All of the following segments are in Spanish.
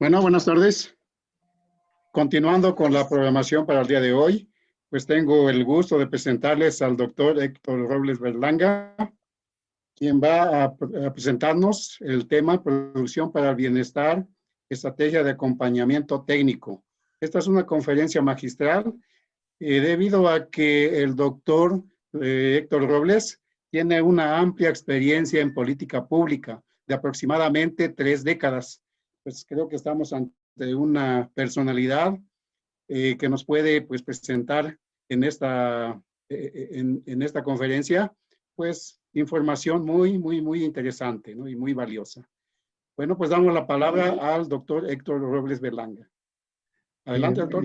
Bueno, buenas tardes. Continuando con la programación para el día de hoy, pues tengo el gusto de presentarles al doctor Héctor Robles Berlanga, quien va a presentarnos el tema Producción para el Bienestar, Estrategia de Acompañamiento Técnico. Esta es una conferencia magistral debido a que el doctor Héctor Robles tiene una amplia experiencia en política pública de aproximadamente 3 décadas. Pues creo que estamos ante una personalidad que nos puede pues, presentar en esta conferencia, pues información muy interesante, ¿no? Y muy valiosa. Bueno, pues damos la palabra al doctor Héctor Robles Berlanga. Adelante, doctor.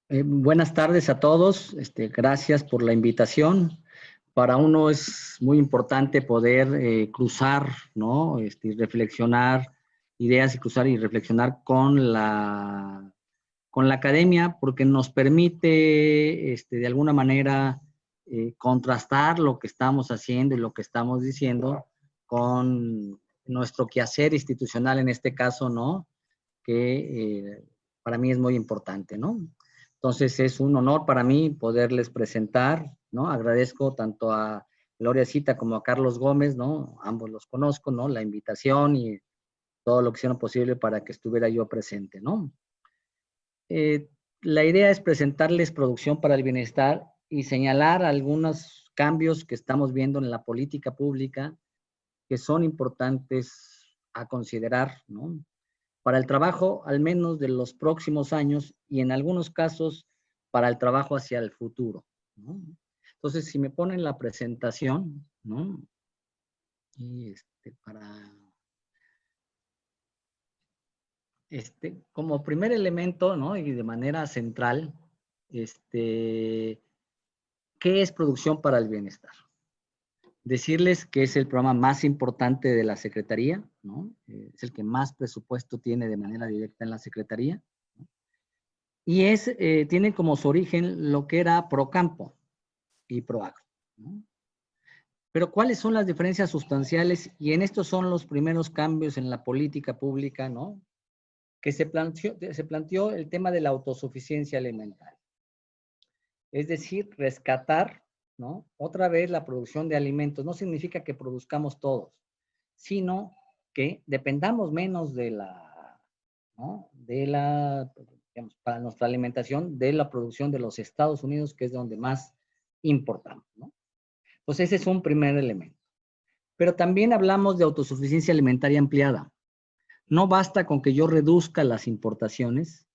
Buenas tardes a todos. Gracias por la invitación. Para uno es muy importante poder cruzar, ¿no? Reflexionar ideas y cruzar y reflexionar con la academia, porque nos permite, de alguna manera, contrastar lo que estamos haciendo y lo que estamos diciendo con nuestro quehacer institucional, en este caso, ¿no? Que para mí es muy importante, ¿no? Entonces es un honor para mí poderles presentar, ¿no? Agradezco tanto a Gloria Cita como a Carlos Gómez, ¿no? Ambos los conozco, ¿no? La invitación y todo lo que hicieron posible para que estuviera yo presente, ¿no? La idea es presentarles Producción para el Bienestar y señalar algunos cambios que estamos viendo en la política pública que son importantes a considerar, ¿no? Para el trabajo al menos de los próximos años y en algunos casos para el trabajo hacia el futuro, ¿no? Entonces, si me ponen la presentación, ¿no? Y como primer elemento, ¿no? Y de manera central, ¿qué es Producción para el Bienestar? Decirles que es el programa más importante de la Secretaría, ¿no? Es el que más presupuesto tiene de manera directa en la Secretaría. Y tiene como su origen lo que era Procampo y Proagro, ¿no? Pero ¿cuáles son las diferencias sustanciales? Y en estos son los primeros cambios en la política pública, ¿no? Que se planteó el tema de la autosuficiencia alimentaria. Es decir, rescatar, ¿no? Otra vez la producción de alimentos. No significa que produzcamos todos, sino que dependamos menos de la, ¿no? Digamos, para nuestra alimentación, de la producción de los Estados Unidos, que es donde más importamos, ¿no? Pues ese es un primer elemento. Pero también hablamos de autosuficiencia alimentaria ampliada. No basta con que yo reduzca las importaciones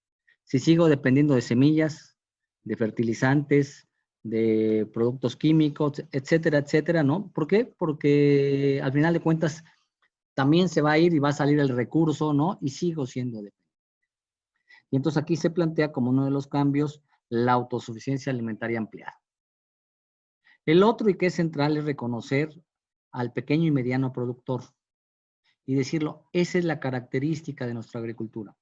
si sigo dependiendo de semillas, de fertilizantes, de productos químicos, etcétera, etcétera, ¿no? ¿Por qué? Porque al final de cuentas también se va a ir y va a salir el recurso, ¿no? Y sigo siendo dependiente. Y entonces aquí se plantea como uno de los cambios la autosuficiencia alimentaria ampliada. El otro y que es central es reconocer al pequeño y mediano productor y decirlo, esa es la característica de nuestra agricultura.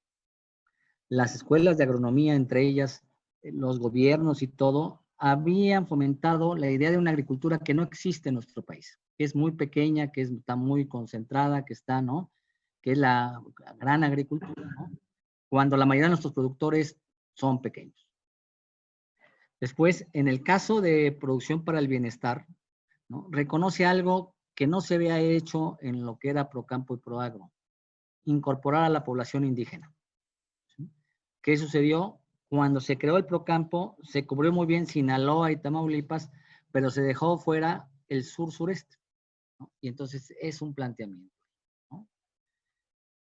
Las escuelas de agronomía, entre ellas los gobiernos y todo, habían fomentado la idea de una agricultura que no existe en nuestro país, que es muy pequeña, que está muy concentrada, que está, ¿no? Que es la gran agricultura, ¿no? Cuando la mayoría de nuestros productores son pequeños. Después, en el caso de Producción para el Bienestar, ¿no? Reconoce algo que no se había hecho en lo que era Procampo y Proagro, incorporar a la población indígena. ¿Sí? ¿Qué sucedió? Cuando se creó el Procampo, se cubrió muy bien Sinaloa y Tamaulipas, pero se dejó fuera el sur-sureste, ¿no? Y entonces es un planteamiento, ¿no?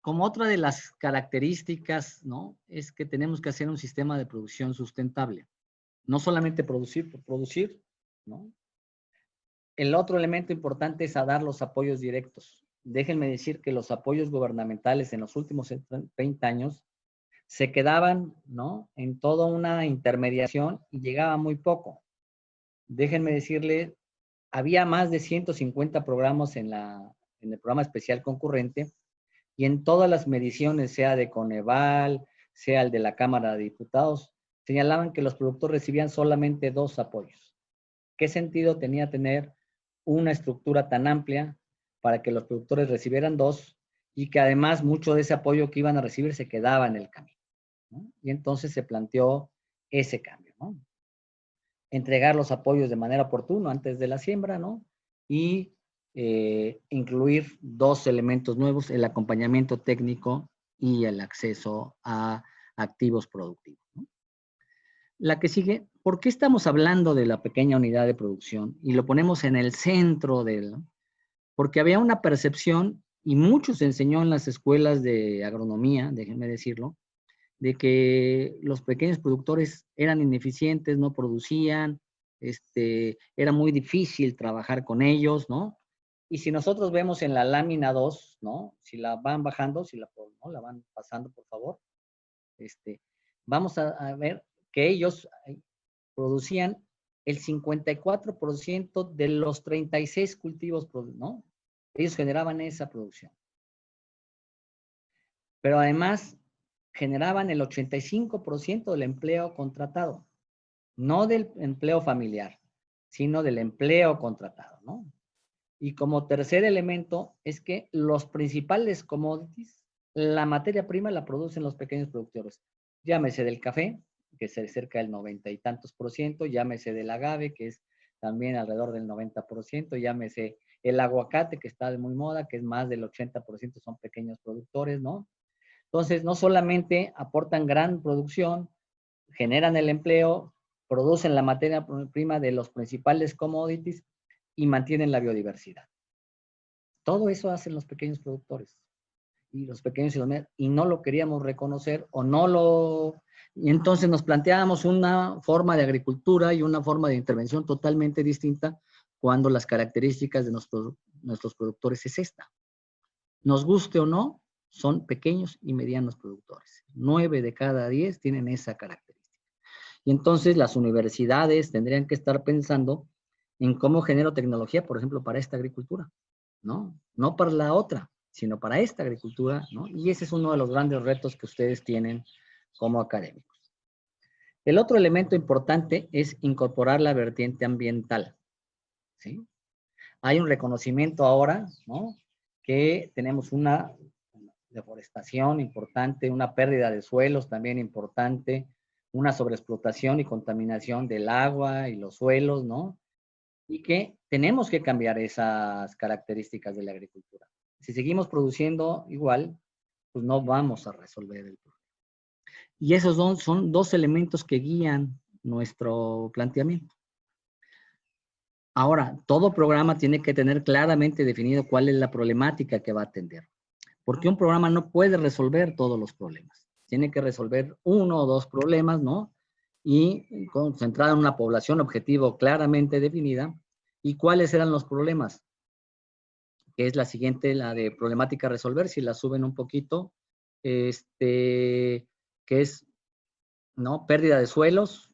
Como otra de las características, ¿no? Es que tenemos que hacer un sistema de producción sustentable. No solamente producir por producir, ¿no? El otro elemento importante es a dar los apoyos directos. Déjenme decir que los apoyos gubernamentales en los últimos 30 años se quedaban, ¿no? En toda una intermediación y llegaba muy poco. Déjenme decirle, había más de 150 programas en el programa especial concurrente y en todas las mediciones, sea de Coneval, sea el de la Cámara de Diputados, señalaban que los productores recibían solamente 2 apoyos. ¿Qué sentido tenía tener una estructura tan amplia para que los productores recibieran 2 y que además mucho de ese apoyo que iban a recibir se quedaba en el camino, ¿no? Y entonces se planteó ese cambio, ¿no? Entregar los apoyos de manera oportuna antes de la siembra, ¿no? Y incluir dos elementos nuevos, el acompañamiento técnico y el acceso a activos productivos, ¿no? La que sigue, ¿por qué estamos hablando de la pequeña unidad de producción? Y lo ponemos en el centro del, ¿no? Porque había una percepción, y mucho se enseñó en las escuelas de agronomía, déjenme decirlo, de que los pequeños productores eran ineficientes, no producían, era muy difícil trabajar con ellos, ¿no? Y si nosotros vemos en la lámina 2, ¿no? Si la van bajando, si la, ¿no? La van pasando, por favor, vamos a ver que ellos producían el 54% de los 36 cultivos, ¿no? Ellos generaban esa producción. Pero además generaban el 85% del empleo contratado, no del empleo familiar, sino del empleo contratado, ¿no? Y como tercer elemento es que los principales commodities, la materia prima la producen los pequeños productores. Llámese del café, que es cerca del 90 y tantos %, llámese del agave, que es también alrededor del 90%, llámese el aguacate, que está de muy moda, que es más del 80% son pequeños productores, ¿no? Entonces, no solamente aportan gran producción, generan el empleo, producen la materia prima de los principales commodities y mantienen la biodiversidad. Todo eso hacen los pequeños productores y los pequeños y no lo queríamos reconocer o no lo... Y entonces nos planteábamos una forma de agricultura y una forma de intervención totalmente distinta cuando las características de nuestros productores es esta. Nos guste o no, son pequeños y medianos productores. 9 de cada 10 tienen esa característica. Y entonces las universidades tendrían que estar pensando en cómo genero tecnología, por ejemplo, para esta agricultura, ¿no? No para la otra, sino para esta agricultura, ¿no? Y ese es uno de los grandes retos que ustedes tienen como académicos. El otro elemento importante es incorporar la vertiente ambiental, ¿sí? Hay un reconocimiento ahora, ¿no? Que tenemos una deforestación importante, una pérdida de suelos también importante, una sobreexplotación y contaminación del agua y los suelos, ¿no? Y que tenemos que cambiar esas características de la agricultura. Si seguimos produciendo igual, pues no vamos a resolver el problema. Y esos son dos elementos que guían nuestro planteamiento. Ahora, todo programa tiene que tener claramente definido cuál es la problemática que va a atender. Porque un programa no puede resolver todos los problemas. Tiene que resolver uno o dos problemas, ¿no? Y concentrado en una población objetivo claramente definida. ¿Y cuáles eran los problemas? Que es la siguiente, la de problemática a resolver, si la suben un poquito, que es, ¿no? Pérdida de suelos,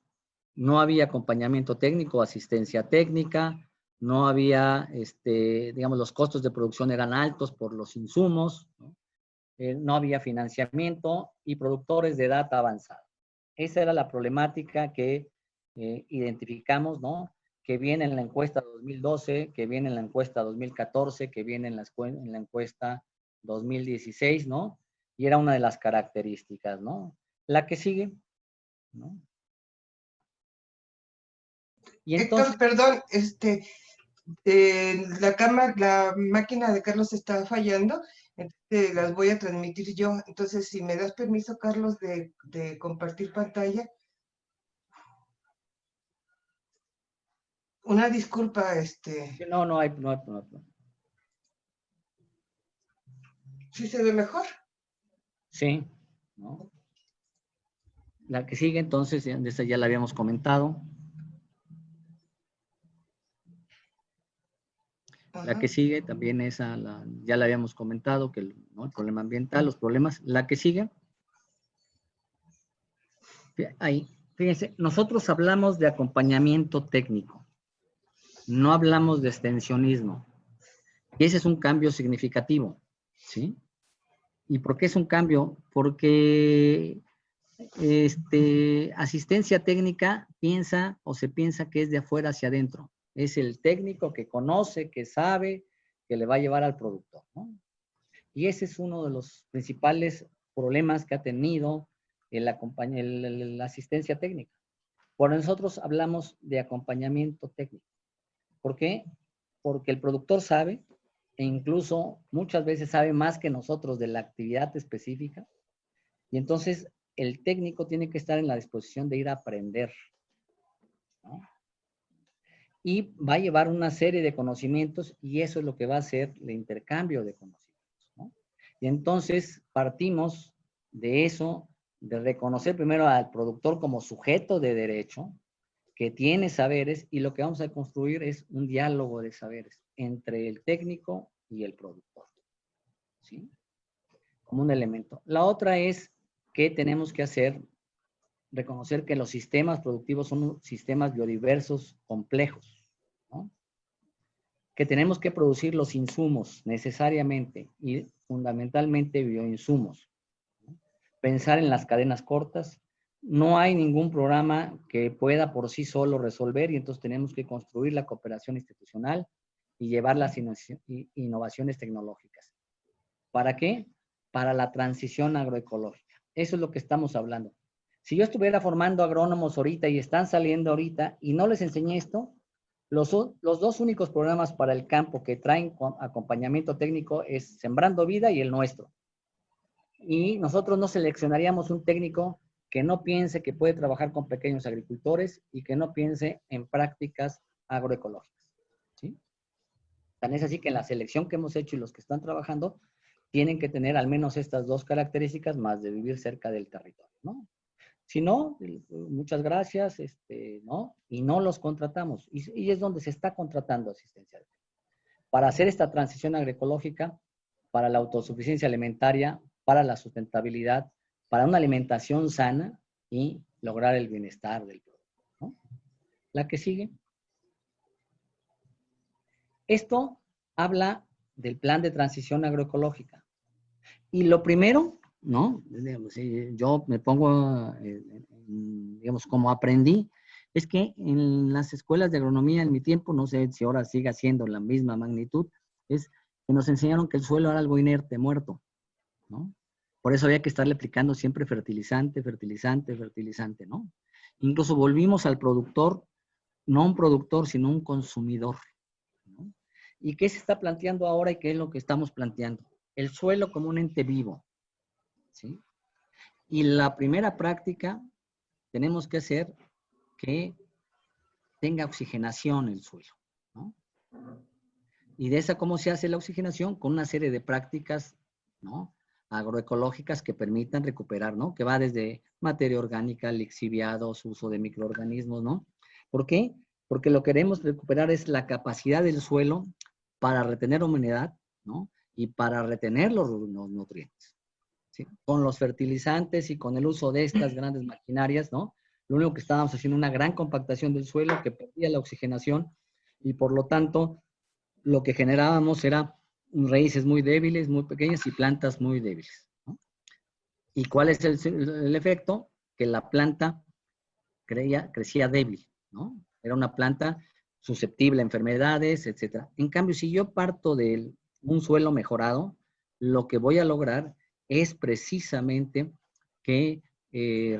no había acompañamiento técnico, asistencia técnica, no había, digamos, los costos de producción eran altos por los insumos, ¿no? No había financiamiento y productores de edad avanzada. Esa era la problemática que identificamos, ¿no? Que viene en la encuesta 2012, que viene en la encuesta 2014, que viene en la encuesta 2016, ¿no? Y era una de las características, ¿no? La que sigue, ¿no? Y entonces, Héctor, perdón, la máquina de Carlos está fallando, entonces las voy a transmitir yo. Entonces, si me das permiso, Carlos, de compartir pantalla. Una disculpa, No hay. ¿Sí se ve mejor? Sí, ¿no? La que sigue, entonces, esta ya la habíamos comentado. La que sigue también esa, ya la habíamos comentado, que ¿no? El problema ambiental, los problemas. La que sigue. Ahí, fíjense, nosotros hablamos de acompañamiento técnico. No hablamos de extensionismo. Y ese es un cambio significativo, ¿sí? ¿Y por qué es un cambio? Porque asistencia técnica piensa o se piensa que es de afuera hacia adentro. Es el técnico que conoce, que sabe, que le va a llevar al productor, ¿no? Y ese es uno de los principales problemas que ha tenido la asistencia técnica. Por nosotros hablamos de acompañamiento técnico. ¿Por qué? Porque el productor sabe, e incluso muchas veces sabe más que nosotros de la actividad específica, y entonces el técnico tiene que estar en la disposición de ir a aprender, ¿no? Y va a llevar una serie de conocimientos, y eso es lo que va a hacer el intercambio de conocimientos, ¿no? Y entonces partimos de eso, de reconocer primero al productor como sujeto de derecho, que tiene saberes, y lo que vamos a construir es un diálogo de saberes entre el técnico y el productor, ¿sí? Como un elemento. La otra es que tenemos que hacer, reconocer que los sistemas productivos son sistemas biodiversos complejos, ¿no? Que tenemos que producir los insumos necesariamente y fundamentalmente bioinsumos, ¿no? Pensar en las cadenas cortas. No hay ningún programa que pueda por sí solo resolver, y entonces tenemos que construir la cooperación institucional y llevar las innovaciones tecnológicas. ¿Para qué? Para la transición agroecológica. Eso es lo que estamos hablando. Si yo estuviera formando agrónomos ahorita y están saliendo ahorita y no les enseñé esto, los dos únicos programas para el campo que traen acompañamiento técnico es Sembrando Vida y el nuestro. Y nosotros no seleccionaríamos un técnico que no piense que puede trabajar con pequeños agricultores y que no piense en prácticas agroecológicas, ¿sí? Tan es así que en la selección que hemos hecho y los que están trabajando tienen que tener al menos estas dos características, más de vivir cerca del territorio, ¿no? Si no, muchas gracias, ¿no? Y no los contratamos. Y es donde se está contratando asistencia para hacer esta transición agroecológica, para la autosuficiencia alimentaria, para la sustentabilidad, para una alimentación sana y lograr el bienestar del producto, ¿no? La que sigue. Esto habla del plan de transición agroecológica. Y lo primero, ¿no? Yo me pongo, digamos, como aprendí, es que en las escuelas de agronomía en mi tiempo, no sé si ahora sigue siendo la misma magnitud, es que nos enseñaron que el suelo era algo inerte, muerto, ¿no? Por eso había que estarle aplicando siempre fertilizante, fertilizante, fertilizante, ¿no? Incluso volvimos al productor, no un productor, sino un consumidor, ¿no? ¿Y qué se está planteando ahora y qué es lo que estamos planteando? El suelo como un ente vivo, ¿sí? Y la primera práctica tenemos que hacer que tenga oxigenación el suelo, ¿no? Y de esa, ¿cómo se hace la oxigenación? Con una serie de prácticas, ¿no?, agroecológicas que permitan recuperar, ¿no? Que va desde materia orgánica, lixiviados, uso de microorganismos, ¿no? ¿Por qué? Porque lo que queremos recuperar es la capacidad del suelo para retener humedad, ¿no? Y para retener los nutrientes, ¿sí? Con los fertilizantes y con el uso de estas grandes maquinarias, ¿no? Lo único que estábamos haciendo una gran compactación del suelo que perdía la oxigenación, y por lo tanto lo que generábamos era raíces muy débiles, muy pequeñas, y plantas muy débiles, ¿no? ¿Y cuál es el efecto? Que la planta crecía débil, ¿no? Era una planta susceptible a enfermedades, etc. En cambio, si yo parto de un suelo mejorado, lo que voy a lograr es precisamente que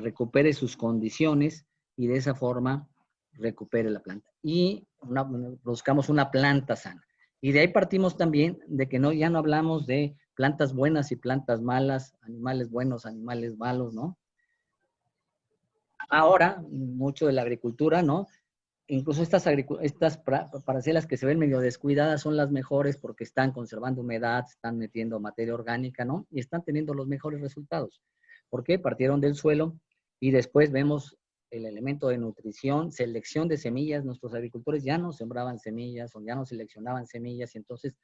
recupere sus condiciones y de esa forma recupere la planta. Y buscamos una planta sana. Y de ahí partimos también de que ya no hablamos de plantas buenas y plantas malas, animales buenos, animales malos, ¿no? Ahora, mucho de la agricultura, ¿no? Incluso estas parcelas que se ven medio descuidadas son las mejores porque están conservando humedad, están metiendo materia orgánica, ¿no? Y están teniendo los mejores resultados. ¿Por qué? Partieron del suelo y después vemos el elemento de nutrición, selección de semillas. Nuestros agricultores ya no sembraban semillas o ya no seleccionaban semillas, y entonces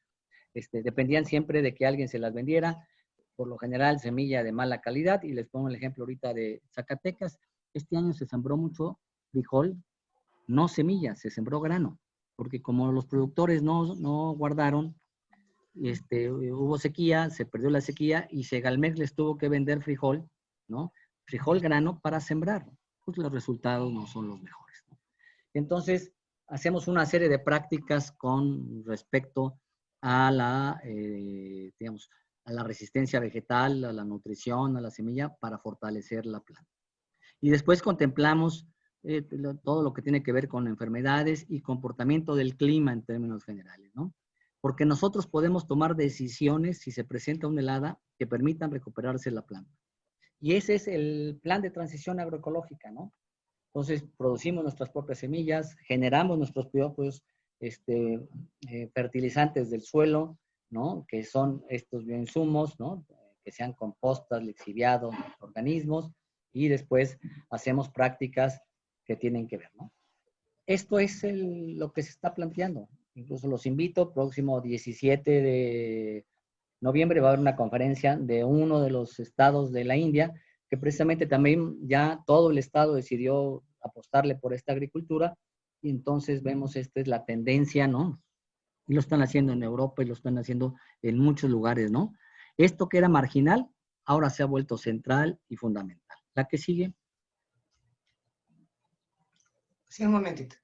dependían siempre de que alguien se las vendiera, por lo general semilla de mala calidad. Y les pongo el ejemplo ahorita de Zacatecas. Este año se sembró mucho frijol, no semillas, se sembró grano, porque como los productores no guardaron, hubo sequía, se perdió la sequía y Segalmex les tuvo que vender frijol, ¿no? Frijol grano para sembrar. Pues los resultados no son los mejores, ¿no? Entonces, hacemos una serie de prácticas con respecto a digamos, a la resistencia vegetal, a la nutrición, a la semilla, para fortalecer la planta. Y después contemplamos todo lo que tiene que ver con enfermedades y comportamiento del clima en términos generales, ¿no? Porque nosotros podemos tomar decisiones si se presenta una helada que permitan recuperarse la planta. Y ese es el plan de transición agroecológica, ¿no? Entonces, producimos nuestras propias semillas, generamos nuestros propios fertilizantes del suelo, ¿no? Que son estos bioinsumos, ¿no? Que sean compostas, lixiviados, organismos, y después hacemos prácticas que tienen que ver, ¿no? Esto es lo que se está planteando. Incluso los invito, próximo 17 de noviembre va a haber una conferencia de uno de los estados de la India, que precisamente también ya todo el estado decidió apostarle por esta agricultura, y entonces vemos esta es la tendencia, ¿no? Y lo están haciendo en Europa y lo están haciendo en muchos lugares, ¿no? Esto que era marginal, ahora se ha vuelto central y fundamental. La que sigue. Sí, un momentito.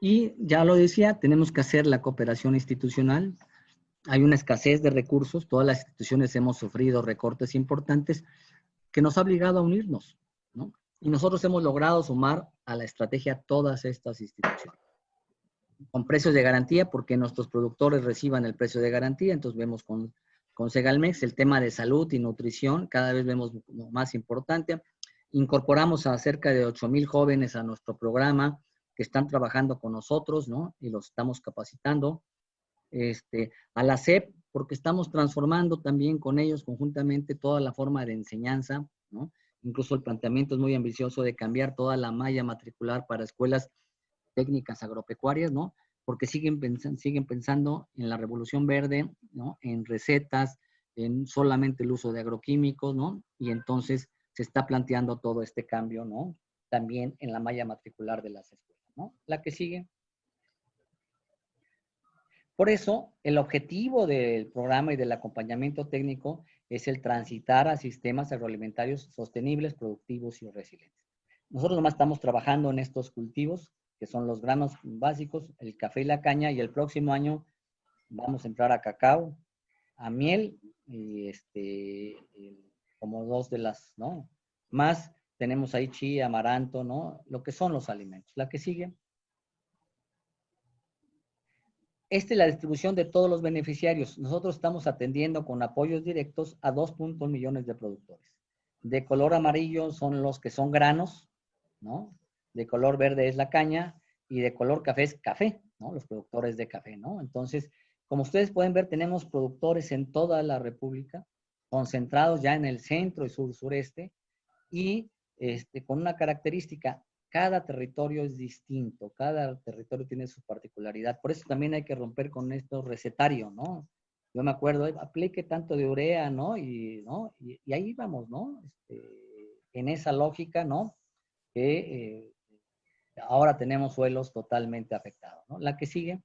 Y ya lo decía, tenemos que hacer la cooperación institucional. Hay una escasez de recursos, todas las instituciones hemos sufrido recortes importantes que nos ha obligado a unirnos, ¿no? Y nosotros hemos logrado sumar a la estrategia todas estas instituciones. Con precios de garantía, porque nuestros productores reciban el precio de garantía, entonces vemos con Segalmex el tema de salud y nutrición, cada vez vemos más importante. Incorporamos a cerca de 8,000 jóvenes a nuestro programa que están trabajando con nosotros, ¿no? Y los estamos capacitando. A la SEP, porque estamos transformando también con ellos conjuntamente toda la forma de enseñanza, ¿no? Incluso el planteamiento es muy ambicioso de cambiar toda la malla matricular para escuelas técnicas agropecuarias, ¿no? Porque siguen pensando en la revolución verde, ¿no? En recetas, en solamente el uso de agroquímicos, ¿no? Y entonces se está planteando todo este cambio, ¿no? También en la malla matricular de las escuelas, ¿no? La que sigue. Por eso, el objetivo del programa y del acompañamiento técnico es el transitar a sistemas agroalimentarios sostenibles, productivos y resilientes. Nosotros nomás estamos trabajando en estos cultivos, que son los granos básicos, el café y la caña, y el próximo año vamos a entrar a cacao, a miel, y como dos de las, ¿no? Más tenemos ahí chía, amaranto, ¿no? Lo que son los alimentos. La que sigue. Esta es la distribución de todos los beneficiarios. Nosotros estamos atendiendo con apoyos directos a 2.1 millones de productores. De color amarillo son los que son granos, ¿no? De color verde es la caña y de color café es café, ¿no? Los productores de café, ¿no? Entonces, como ustedes pueden ver, tenemos productores en toda la República, concentrados ya en el centro y sureste, y con una característica: cada territorio es distinto, cada territorio tiene su particularidad. Por eso también hay que romper con esto recetario, ¿no? Yo me acuerdo, aplique tanto de urea, ¿no? Y ahí vamos, ¿no? En esa lógica, ¿no? Que ahora tenemos suelos totalmente afectados, ¿no? La que sigue.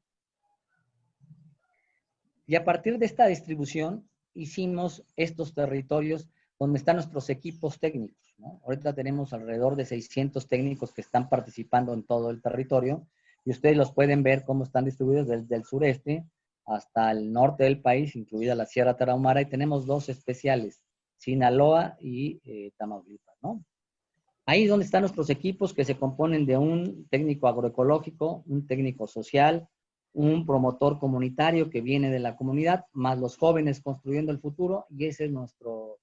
Y a partir de esta distribución, hicimos estos territorios donde están nuestros equipos técnicos, ¿no? Ahorita tenemos alrededor de 600 técnicos que están participando en todo el territorio, y ustedes los pueden ver cómo están distribuidos desde el sureste hasta el norte del país, incluida la Sierra Tarahumara, y tenemos dos especiales, Sinaloa y Tamaulipas, ¿no? Ahí es donde están nuestros equipos, que se componen de un técnico agroecológico, un técnico social, un promotor comunitario que viene de la comunidad, más los jóvenes construyendo el futuro, y ese es nuestro,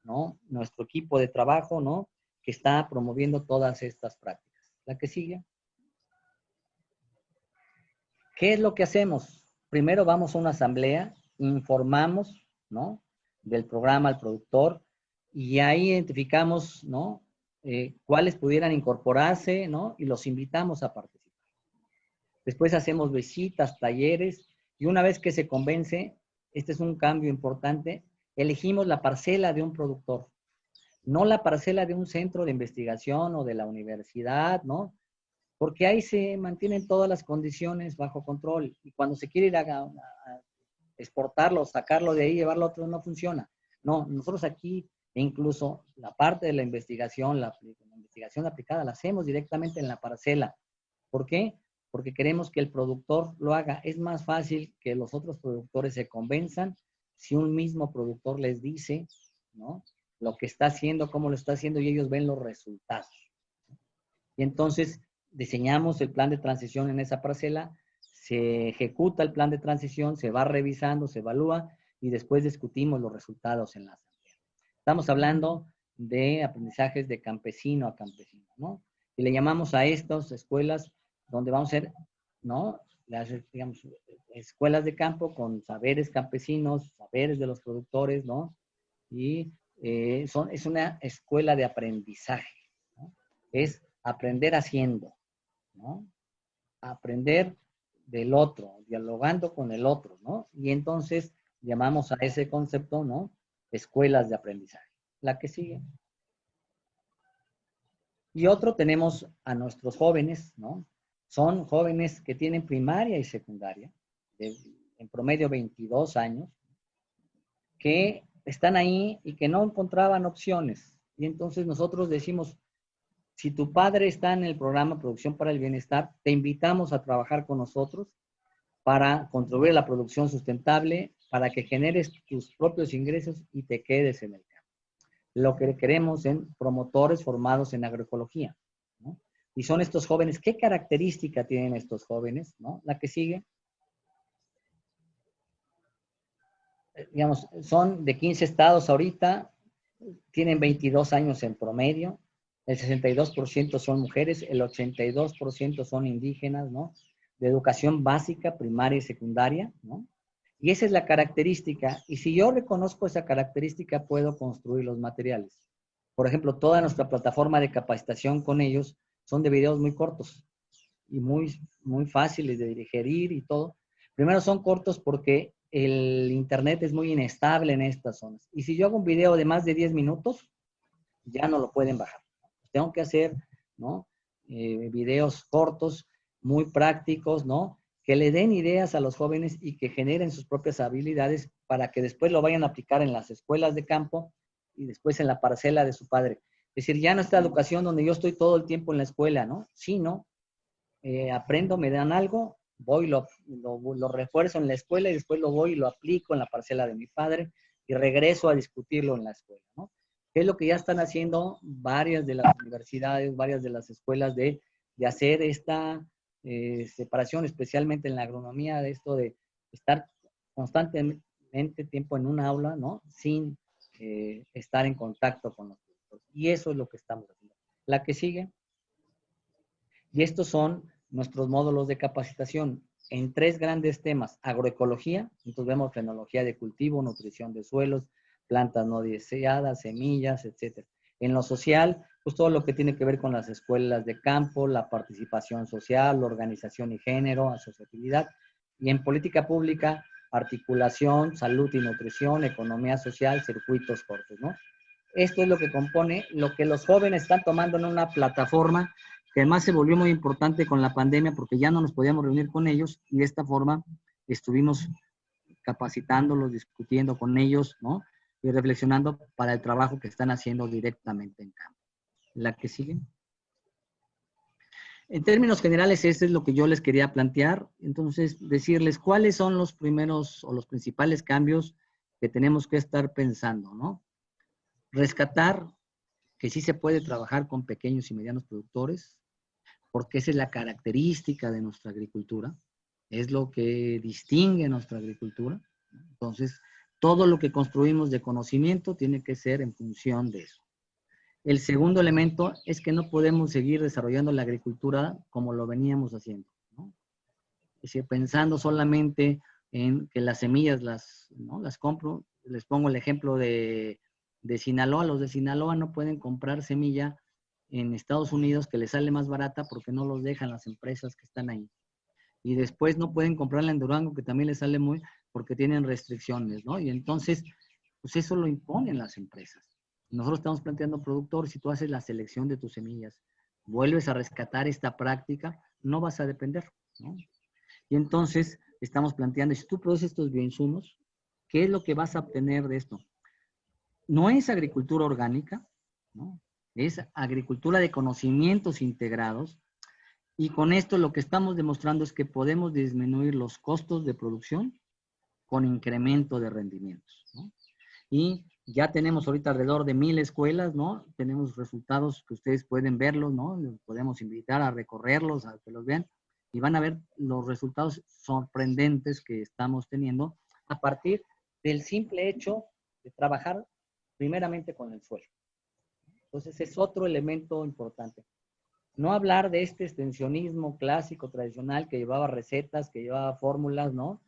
¿no? Nuestro equipo de trabajo, ¿no? Que está promoviendo todas estas prácticas. La que sigue. ¿Qué es lo que hacemos? Primero vamos a una asamblea, informamos, ¿no? Del programa al productor, y ahí identificamos, ¿no? Cuáles pudieran incorporarse, ¿no? Y los invitamos a participar. Después hacemos visitas, talleres, y una vez que se convence, este es un cambio importante, elegimos la parcela de un productor, no la parcela de un centro de investigación o de la universidad, ¿no? Porque ahí se mantienen todas las condiciones bajo control, y cuando se quiere ir a exportarlo, sacarlo de ahí, llevarlo a otro, no funciona. No, nosotros aquí, e incluso la parte de la investigación aplicada, la hacemos directamente en la parcela. ¿Por qué? porque queremos que el productor lo haga. Es más fácil que los otros productores se convenzan si un mismo productor les dice, ¿no?, lo que está haciendo, cómo lo está haciendo, y ellos ven los resultados. Y entonces diseñamos el plan de transición en esa parcela, se ejecuta el plan de transición, se va revisando, se evalúa y después discutimos los resultados en la asamblea. Estamos hablando de aprendizajes de campesino a campesino, ¿no? Y le llamamos a estas escuelas donde vamos a ser, ¿no?, las, digamos, escuelas de campo con saberes campesinos, saberes de los productores, ¿no? Y es una escuela de aprendizaje, ¿no? Es aprender haciendo, ¿no? Aprender del otro, dialogando con el otro, ¿no? Y entonces llamamos a ese concepto, ¿no?, escuelas de aprendizaje. La que sigue. Y otro, tenemos a nuestros jóvenes, ¿no? Son jóvenes que tienen primaria y secundaria, en promedio 22 años, que están ahí y que no encontraban opciones. Y entonces nosotros decimos, si tu padre está en el programa Producción para el Bienestar, te invitamos a trabajar con nosotros para contribuir a la producción sustentable, para que generes tus propios ingresos y te quedes en el campo. Lo que queremos en promotores formados en agroecología, ¿no? Y son estos jóvenes, ¿qué característica tienen estos jóvenes, ¿no? La que sigue. Digamos, son de 15 estados ahorita, tienen 22 años en promedio, el 62% son mujeres, el 82% son indígenas, ¿no? De educación básica, primaria y secundaria, ¿no? Y esa es la característica. Y si yo reconozco esa característica, puedo construir los materiales. Por ejemplo, toda nuestra plataforma de capacitación con ellos son de videos muy cortos y muy fáciles de digerir y todo. Primero, son cortos porque el internet es muy inestable en estas zonas. Y si yo hago un video de más de 10 minutos, ya no lo pueden bajar. Tengo que hacer, ¿no?, videos cortos, muy prácticos, ¿no?, que le den ideas a los jóvenes y que generen sus propias habilidades para que después lo vayan a aplicar en las escuelas de campo y después en la parcela de su padre. Es decir, ya no está educación donde yo estoy todo el tiempo en la escuela, ¿no? Sino aprendo, me dan algo, voy, lo refuerzo en la escuela y después lo voy y lo aplico en la parcela de mi padre y regreso a discutirlo en la escuela, ¿no? Que es lo que ya están haciendo varias de las universidades, varias de las escuelas de hacer esta separación, especialmente en la agronomía, de esto de estar constantemente tiempo en un aula, ¿no?, sin estar en contacto con los productores. Y eso es lo que estamos haciendo. La que sigue. Y estos son nuestros módulos de capacitación en 3 grandes temas: agroecología, entonces vemos fenología de cultivo, nutrición de suelos, plantas no deseadas, semillas, etc. En lo social, pues todo lo que tiene que ver con las escuelas de campo, la participación social, la organización y género, asociatividad. Y en política pública, articulación, salud y nutrición, economía social, circuitos cortos, ¿no? Esto es lo que compone lo que los jóvenes están tomando en una plataforma que además se volvió muy importante con la pandemia porque ya no nos podíamos reunir con ellos y de esta forma estuvimos capacitándolos, discutiendo con ellos, ¿no?, y reflexionando para el trabajo que están haciendo directamente en campo. La que sigue. En términos generales, eso es lo que yo les quería plantear. Entonces, decirles cuáles son los primeros o los principales cambios que tenemos que estar pensando, ¿no? Rescatar que sí se puede trabajar con pequeños y medianos productores, porque esa es la característica de nuestra agricultura, es lo que distingue nuestra agricultura. Entonces, todo lo que construimos de conocimiento tiene que ser en función de eso. El segundo elemento es que no podemos seguir desarrollando la agricultura como lo veníamos haciendo, ¿no? Es decir, pensando solamente en que las semillas ¿no?, las compro. Les pongo el ejemplo de Sinaloa. Los de Sinaloa no pueden comprar semilla en Estados Unidos, que les sale más barata porque no los dejan las empresas que están ahí. Y después no pueden comprarla en Durango, que también les sale muy, porque tienen restricciones, ¿no? Y entonces, pues eso lo imponen las empresas. Nosotros estamos planteando productores, si tú haces la selección de tus semillas, vuelves a rescatar esta práctica, no vas a depender, ¿no? Y entonces estamos planteando, si tú produces estos bioinsumos, ¿qué es lo que vas a obtener de esto? No es agricultura orgánica, ¿no? Es agricultura de conocimientos integrados, Y con esto lo que estamos demostrando es que podemos disminuir los costos de producción con incremento de rendimientos, ¿no? Y ya tenemos ahorita alrededor de 1000 escuelas, ¿no? Tenemos resultados que ustedes pueden verlos, ¿no? Les podemos invitar a recorrerlos, a que los vean, y van a ver los resultados sorprendentes que estamos teniendo a partir del simple hecho de trabajar primeramente con el suelo. Entonces es otro elemento importante. No hablar de este extensionismo clásico, tradicional, que llevaba recetas, que llevaba fórmulas, ¿no?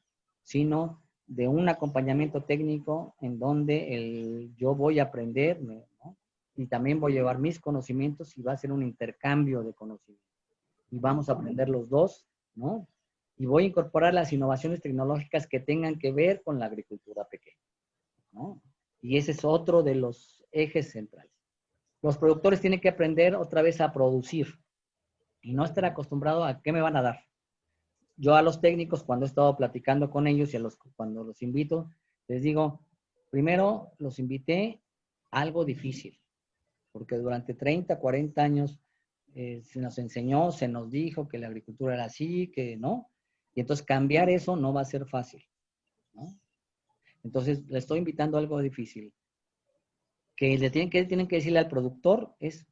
Sino de un acompañamiento técnico en donde yo voy a aprender, ¿no? Y también voy a llevar mis conocimientos y va a ser un intercambio de conocimientos. Y vamos a aprender los dos, ¿no? Y voy a incorporar las innovaciones tecnológicas que tengan que ver con la agricultura pequeña, ¿no? Y ese es otro de los ejes centrales. Los productores tienen que aprender otra vez a producir y no estar acostumbrado a qué me van a dar. Yo a los técnicos, cuando he estado platicando con ellos y cuando los invito, les digo, primero los invité a algo difícil, porque durante 30, 40 años se nos enseñó, se nos dijo que la agricultura era así, que no, y entonces cambiar eso no va a ser fácil, ¿no? Entonces, le estoy invitando a algo difícil. Que tienen que decirle al productor es,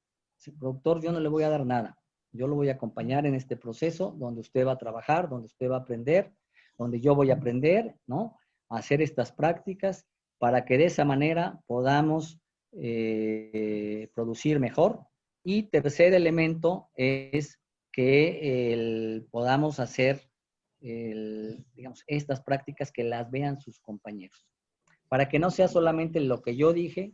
productor, yo no le voy a dar nada. Yo lo voy a acompañar en este proceso donde usted va a trabajar, donde usted va a aprender, donde yo voy a aprender, ¿no? A hacer estas prácticas para que de esa manera podamos producir mejor. Y tercer elemento es que podamos hacer, digamos, estas prácticas que las vean sus compañeros. Para que no sea solamente lo que yo dije,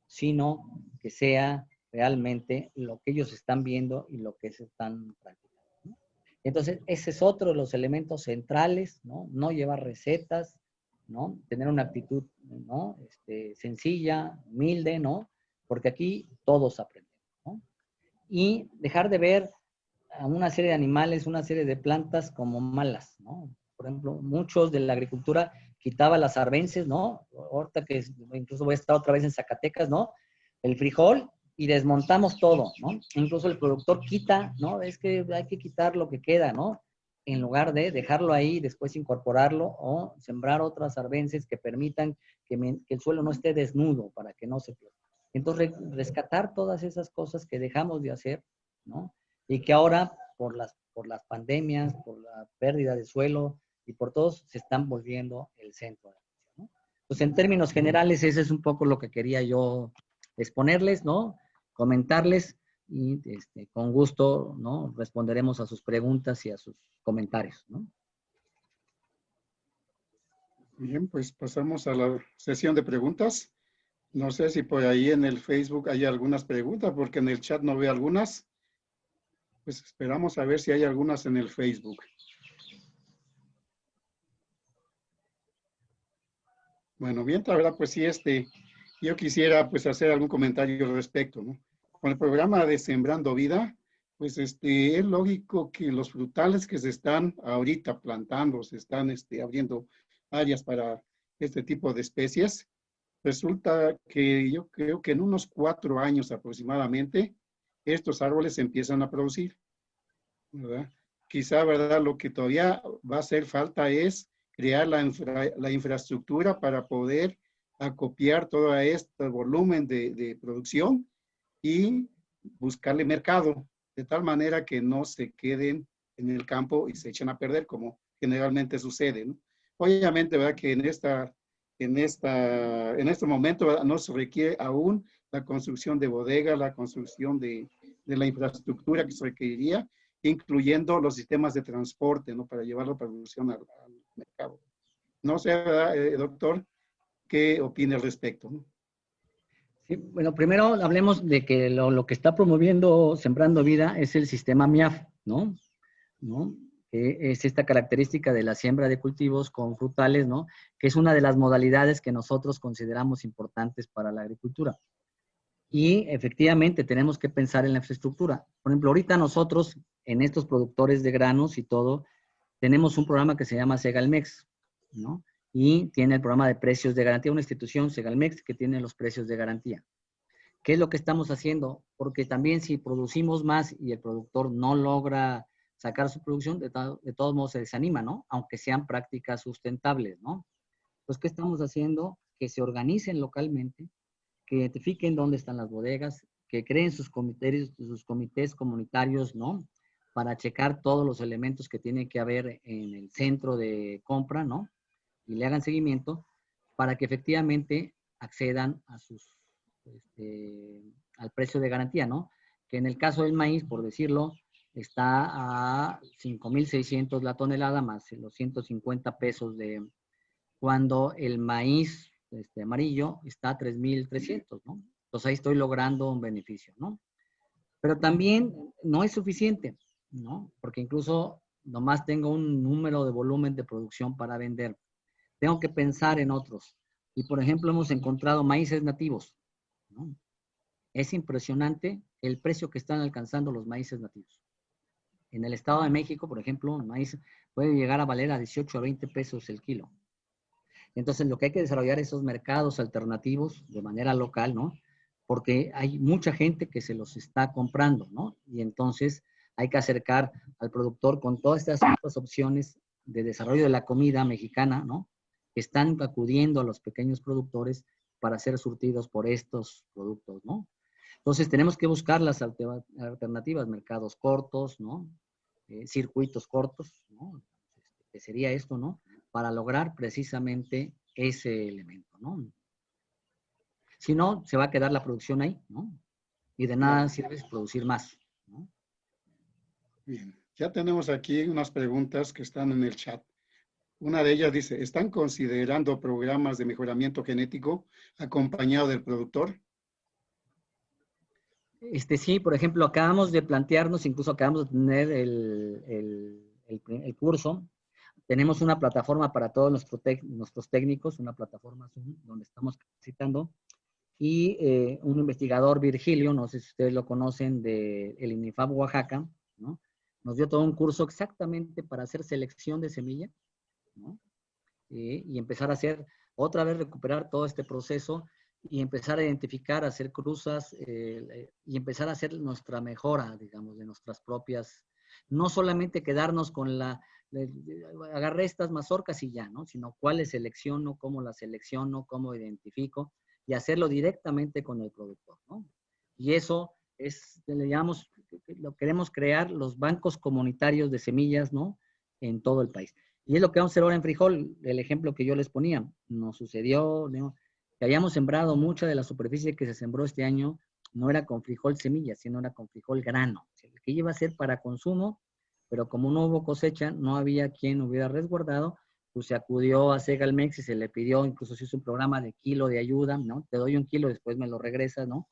sino que sea realmente lo que ellos están viendo y lo que se están practicando, ¿no? Entonces, ese es otro de los elementos centrales, ¿no? No llevar recetas, ¿no? Tener una actitud, ¿no? Sencilla, humilde, ¿no? Porque aquí todos aprenden, ¿no? Y dejar de ver a una serie de animales, una serie de plantas como malas, ¿no? Por ejemplo, muchos de la agricultura quitaba las arbences, ¿no? Ahorita que incluso voy a estar otra vez en Zacatecas, ¿no? El frijol y desmontamos todo, ¿no? Incluso el productor quita, ¿no? Es que hay que quitar lo que queda, ¿no? En lugar de dejarlo ahí, después incorporarlo o sembrar otras arbences que permitan que el suelo no esté desnudo para que no se pierda. Entonces, rescatar todas esas cosas que dejamos de hacer, ¿no? Y que ahora, por las pandemias, por la pérdida de suelo y por todos, se están volviendo el centro de la atención, ¿no? Pues en términos generales, ese es un poco lo que quería yo exponerles, ¿no? Comentarles y con gusto, ¿no? Responderemos a sus preguntas y a sus comentarios, ¿no? Bien, pues pasamos a la sesión de preguntas. No sé si por ahí en el Facebook hay algunas preguntas, porque en el chat no veo algunas. Pues esperamos a ver si hay algunas en el Facebook. Bueno, bien, la verdad, pues sí, yo quisiera pues hacer algún comentario al respecto, ¿no? Con el programa de Sembrando Vida, pues es lógico que los frutales que se están ahorita plantando, se están abriendo áreas para este tipo de especies, resulta que yo creo que en unos 4 años aproximadamente, estos árboles empiezan a producir, ¿verdad? Quizá, ¿verdad? Lo que todavía va a hacer falta es crear la infraestructura para poder acopiar todo este volumen de producción y buscarle mercado, de tal manera que no se queden en el campo y se echen a perder, como generalmente sucede, ¿no? Obviamente, ¿verdad? Que en este momento, ¿verdad? No se requiere aún la construcción de bodegas, la construcción de la infraestructura que se requeriría, incluyendo los sistemas de transporte, ¿no? Para llevar la producción al mercado. No sé, doctor, qué opina al respecto, ¿no? Sí, bueno, primero hablemos de que lo que está promoviendo Sembrando Vida es el sistema MIAF, ¿no? Que es esta característica de la siembra de cultivos con frutales, ¿no? Que es una de las modalidades que nosotros consideramos importantes para la agricultura. Y efectivamente tenemos que pensar en la infraestructura. Por ejemplo, ahorita nosotros, en estos productores de granos y todo, tenemos un programa que se llama Segalmex, ¿no? Y tiene el programa de precios de garantía, una institución, Segalmex, que tiene los precios de garantía. ¿Qué es lo que estamos haciendo? Porque también si producimos más y el productor no logra sacar su producción, de todos modos se desanima, ¿no? Aunque sean prácticas sustentables, ¿no? Pues, ¿qué estamos haciendo? Que se organicen localmente, que identifiquen dónde están las bodegas, que creen sus comités comunitarios, ¿no? Para checar todos los elementos que tiene que haber en el centro de compra, ¿no? Y le hagan seguimiento para que efectivamente accedan a al precio de garantía, ¿no? Que en el caso del maíz, por decirlo, está a 5,600 la tonelada más los 150 pesos de cuando el maíz amarillo está a 3,300, ¿no? Entonces ahí estoy logrando un beneficio, ¿no? Pero también no es suficiente, ¿no? Porque incluso nomás tengo un número de volumen de producción para vender. Tengo que pensar en otros. Y por ejemplo, hemos encontrado maíces nativos, ¿no? Es impresionante el precio que están alcanzando los maíces nativos. En el Estado de México, por ejemplo, el maíz puede llegar a valer a 18 a 20 pesos el kilo. Entonces, lo que hay que desarrollar es esos mercados alternativos de manera local, ¿no? Porque hay mucha gente que se los está comprando, ¿no? Y entonces hay que acercar al productor con todas estas otras opciones de desarrollo de la comida mexicana, ¿no? Que están acudiendo a los pequeños productores para ser surtidos por estos productos, ¿no? Entonces, tenemos que buscar las alternativas, mercados cortos, ¿no? Circuitos cortos, ¿no? Que sería esto, ¿no? Para lograr precisamente ese elemento, ¿no? Si no, se va a quedar la producción ahí, ¿no? Y de nada sirve producir más, ¿no? Bien, ya tenemos aquí unas preguntas que están en el chat. Una de ellas dice, ¿están considerando programas de mejoramiento genético acompañado del productor? Sí, por ejemplo, acabamos de plantearnos, incluso acabamos de tener el curso. Tenemos una plataforma para todos nuestros técnicos, una plataforma Zoom, donde estamos capacitando. Y un investigador, Virgilio, no sé si ustedes lo conocen, del INIFAP Oaxaca, ¿no? Nos dio todo un curso exactamente para hacer selección de semilla, ¿no? Y empezar a hacer, otra vez recuperar todo este proceso y empezar a identificar, hacer cruzas y empezar a hacer nuestra mejora, digamos, de nuestras propias, no solamente quedarnos con agarré estas mazorcas y ya, ¿no? Sino cuáles selecciono, cómo las selecciono, cómo identifico y hacerlo directamente con el productor, ¿no? Y eso es, le llamamos, lo queremos crear los bancos comunitarios de semillas, ¿no? En todo el país. Y es lo que vamos a hacer ahora en frijol, el ejemplo que yo les ponía. Nos sucedió, ¿no? Que habíamos sembrado mucha de la superficie que se sembró este año, no era con frijol semilla, sino era con frijol grano, el que iba a ser para consumo, pero como no hubo cosecha, no había quien hubiera resguardado, pues se acudió a Segalmex y se le pidió, incluso se hizo un programa de kilo de ayuda, ¿no? Te doy un kilo, después me lo regresas, ¿no?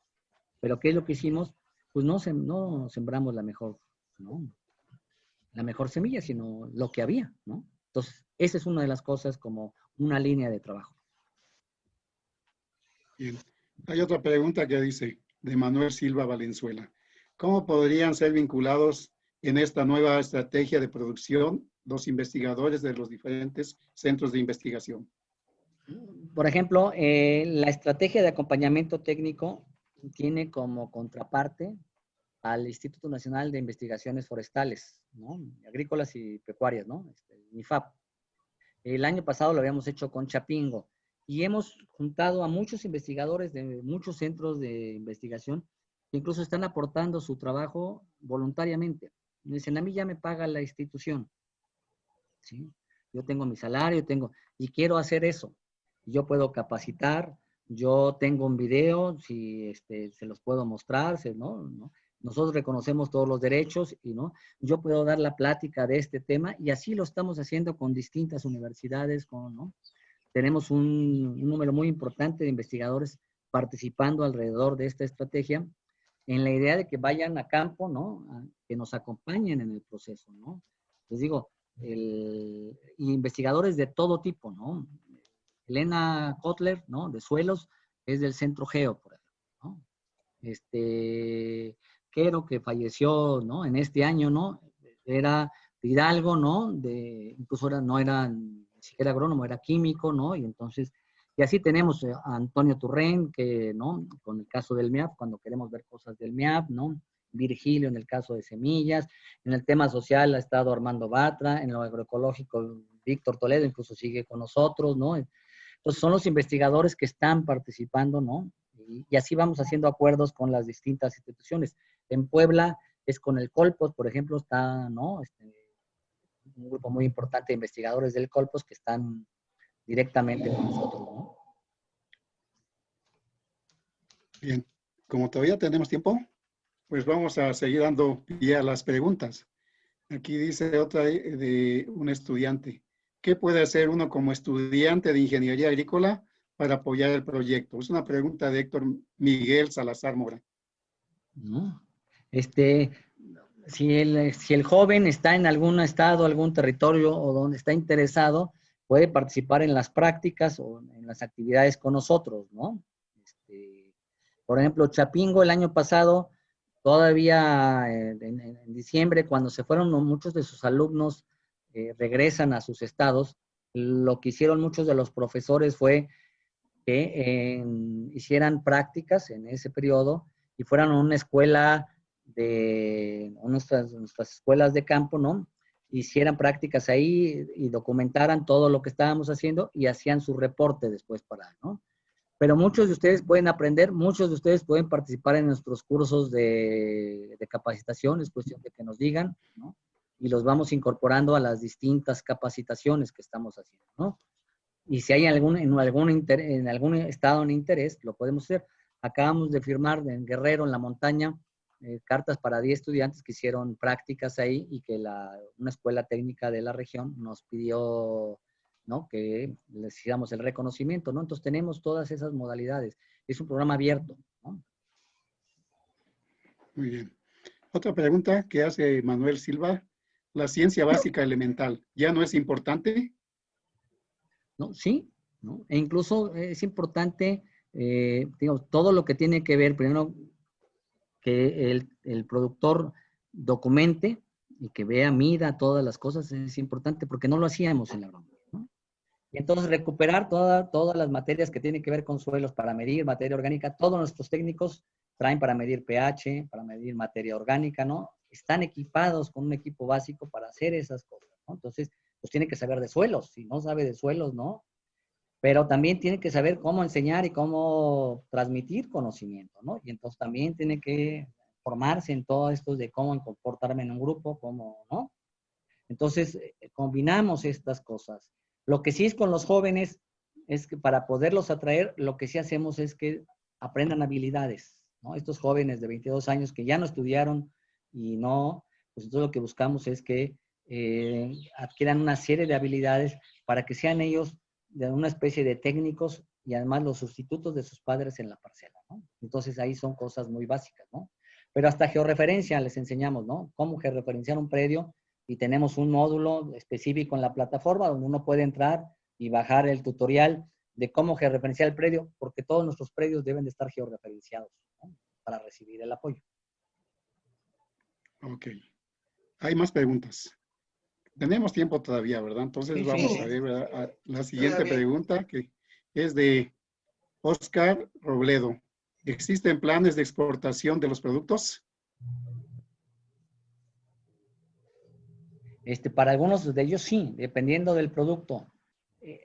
Pero ¿qué es lo que hicimos? Pues no sembramos la mejor, ¿no? La mejor semilla, sino lo que había, ¿no? Entonces, esa es una de las cosas como una línea de trabajo. Bien. Hay otra pregunta que dice, de Manuel Silva Valenzuela. ¿Cómo podrían ser vinculados en esta nueva estrategia de producción los investigadores de los diferentes centros de investigación? Por ejemplo, la estrategia de acompañamiento técnico tiene como contraparte al Instituto Nacional de Investigaciones Forestales, ¿no? Agrícolas y Pecuarias, ¿no? INIFAP. El año pasado lo habíamos hecho con Chapingo y hemos juntado a muchos investigadores de muchos centros de investigación que incluso están aportando su trabajo voluntariamente. Me dicen, a mí ya me paga la institución, ¿sí? Yo tengo mi salario, y quiero hacer eso. Yo puedo capacitar, yo tengo un video, si se los puedo mostrar, ¿no? Nosotros reconocemos todos los derechos y ¿no? Yo puedo dar la plática de este tema y así lo estamos haciendo con distintas universidades, ¿no? Tenemos un número muy importante de investigadores participando alrededor de esta estrategia en la idea de que vayan a campo, ¿no? Que nos acompañen en el proceso, ¿no? Les digo, investigadores de todo tipo, ¿no? Elena Kotler, ¿no? De suelos, es del Centro Geo, por ejemplo, ¿no? Quero, que falleció, ¿no? En este año, ¿no? Era de Hidalgo, ¿no? Incluso no era ni siquiera agrónomo, era químico, ¿no? Y entonces, y así tenemos a Antonio Turren, que, ¿no? Con el caso del MIAP, cuando queremos ver cosas del MIAP, ¿no? Virgilio en el caso de semillas, en el tema social ha estado Armando Batra, en lo agroecológico Víctor Toledo incluso sigue con nosotros, ¿no? Entonces son los investigadores que están participando, ¿no? Y así vamos haciendo acuerdos con las distintas instituciones. En Puebla es con el Colpos, por ejemplo, está, ¿no? Un grupo muy importante de investigadores del Colpos que están directamente con nosotros, ¿no? Bien, como todavía tenemos tiempo, pues vamos a seguir dando pie a las preguntas. Aquí dice otra de un estudiante. ¿Qué puede hacer uno como estudiante de ingeniería agrícola para apoyar el proyecto? Es una pregunta de Héctor Miguel Salazar Mora. ¿No? Si el joven está en algún estado, algún territorio o donde está interesado, puede participar en las prácticas o en las actividades con nosotros, ¿no? Por ejemplo, Chapingo el año pasado, todavía en diciembre, cuando se fueron muchos de sus alumnos, regresan a sus estados, lo que hicieron muchos de los profesores fue que hicieran prácticas en ese periodo y fueran a una escuela de nuestras escuelas de campo, ¿no? Hicieran prácticas ahí y documentaran todo lo que estábamos haciendo y hacían su reporte después para, ¿no? Pero muchos de ustedes pueden aprender, muchos de ustedes pueden participar en nuestros cursos de capacitación, es cuestión de que nos digan, ¿no? Y los vamos incorporando a las distintas capacitaciones que estamos haciendo, ¿no? Y si hay en algún estado en interés, lo podemos hacer. Acabamos de firmar en Guerrero, en la montaña, cartas para 10 estudiantes que hicieron prácticas ahí y que una escuela técnica de la región nos pidió, ¿no?, que les hiciéramos el reconocimiento, ¿no? Entonces tenemos todas esas modalidades. Es un programa abierto, ¿no? Muy bien. Otra pregunta que hace Manuel Silva. ¿La ciencia básica elemental ya no es importante? ¿No? Sí, ¿no? E incluso es importante, digamos, todo lo que tiene que ver, primero, que el productor documente y que vea, mida todas las cosas, es importante porque no lo hacíamos en la broma, ¿no? Y entonces recuperar todas las materias que tienen que ver con suelos para medir materia orgánica, todos nuestros técnicos traen para medir pH, para medir materia orgánica, ¿no? Están equipados con un equipo básico para hacer esas cosas, ¿no? Entonces, pues tiene que saber de suelos, si no sabe de suelos, ¿no? Pero también tiene que saber cómo enseñar y cómo transmitir conocimiento, ¿no? Y entonces también tiene que formarse en todo esto de cómo comportarme en un grupo, cómo, ¿no? Entonces, combinamos estas cosas. Lo que sí es con los jóvenes es que para poderlos atraer, lo que sí hacemos es que aprendan habilidades, ¿no? Estos jóvenes de 22 años que ya no estudiaron y no, pues entonces lo que buscamos es que adquieran una serie de habilidades para que sean ellos de una especie de técnicos y además los sustitutos de sus padres en la parcela, ¿no? Entonces ahí son cosas muy básicas, ¿no? Pero hasta georreferencia les enseñamos, ¿no? Cómo georreferenciar un predio y tenemos un módulo específico en la plataforma donde uno puede entrar y bajar el tutorial de cómo georreferenciar el predio, porque todos nuestros predios deben de estar georreferenciados, ¿no?, para recibir el apoyo. Ok. Hay más preguntas. Tenemos tiempo todavía, ¿verdad? Entonces Sí, vamos sí. a ver la siguiente Todavía. pregunta, que es de Oscar Robledo. ¿Existen planes de exportación de los productos? Para algunos de ellos sí, dependiendo del producto.